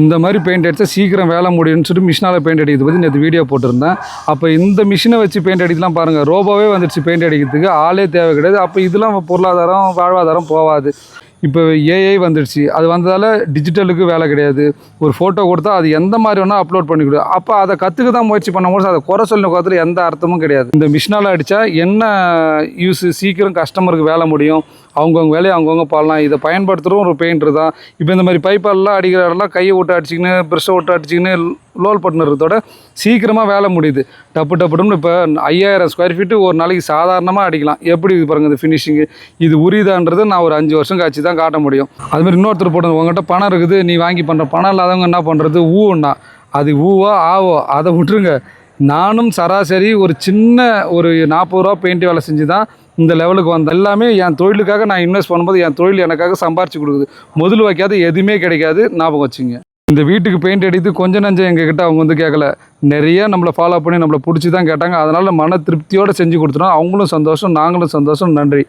இந்த மாதிரி பெயிண்ட் அடித்தா சீக்கிரம் வேலை முடியும்னு சொல்லிட்டு மிஷினால் பெயிண்ட் அடிக்கிறது பற்றி நேற்று வீடியோ போட்டிருந்தேன். அப்போ இந்த மிஷினை வச்சு பெயிண்ட் அடிக்கலாம் பாருங்கள், ரோபோவே வந்துடுச்சு பெயிண்ட் அடிக்கிறதுக்கு, ஆளே தேவை கிடையாது. அப்போ இதெல்லாம் பொருளாதாரம் வாழ்வாதாரம் போகாது. இப்போ ஏஐ வந்துடுச்சு, அது வந்ததால் டிஜிட்டலுக்கு வேலை கிடையாது. ஒரு ஃபோட்டோ கொடுத்தா அது எந்த மாதிரி வேணால் அப்லோட் பண்ணி கொடு. அப்போ அதை கற்றுக்க தான் முயற்சி பண்ணும்போது அதை குறை சொல்ல உட்காத்துல எந்த அர்த்தமும் கிடையாது. இந்த மிஷினால் அடித்தா என்ன யூஸ், சீக்கிரம் கஸ்டமருக்கு வேலை முடியும், அவங்கவுங்க வேலையை அவங்கவுங்க பாடலாம். இதை பயன்படுத்துகிறோம் ஒரு பெயிண்டர் தான். இப்போ இந்த மாதிரி பைப்பெல்லாம் அடிக்கிற இடம்லாம் கையை விட்டு அடிச்சிக்கின்னு ப்ரெஷ்ஷை விட்டு அடிச்சிக்கின்னு லோல் பண்ணுறதோட சீக்கிரமாக வேலை முடியுது. டப்புன்னு இப்போ 5000 ஸ்கொயர் ஃபீட்டு ஒரு நாளைக்கு சாதாரணமாக அடிக்கலாம். எப்படி இது பாருங்கள் இந்த ஃபினிஷிங்கு, இது உரியுதான்றது நான் ஒரு 5 வருஷம் கழிச்சு தான் காட்ட முடியும். அதுமாதிரி இன்னொருத்தர் போட்டு உங்கள்கிட்ட பணம் இருக்குது, நீ வாங்கி பண்ணுற, பணம் இல்லாதவங்க என்ன பண்ணுறது, ஊன்னா அது ஊவோ ஆவோ அதை விட்டுருங்க. நானும் சராசரி ஒரு சின்ன ஒரு 40 ரூபா பெயிண்ட் வேலை செஞ்சு தான் இந்த லெவலுக்கு வந்தேன். எல்லாமே என் தொழிலுக்காக நான் இன்வெஸ்ட் பண்ணும்போது என் தொழில் எனக்காக சம்பாரிச்சு கொடுக்குது. முதல் வைக்காத எதுவுமே கிடைக்காது, ஞாபகம் வச்சுங்க. இந்த வீட்டுக்கு பெயிண்ட் அடித்து கொஞ்சம் நஞ்சம் எங்ககிட்ட அவங்க வந்து கேட்கல, நிறைய நம்மளை ஃபாலோ பண்ணி நம்மளை பிடிச்சி தான் கேட்டாங்க. அதனால் மன திருப்தியோடு செஞ்சு கொடுத்துட்டோம். அவங்களும் சந்தோஷம், நாங்களும் சந்தோஷம். நன்றி.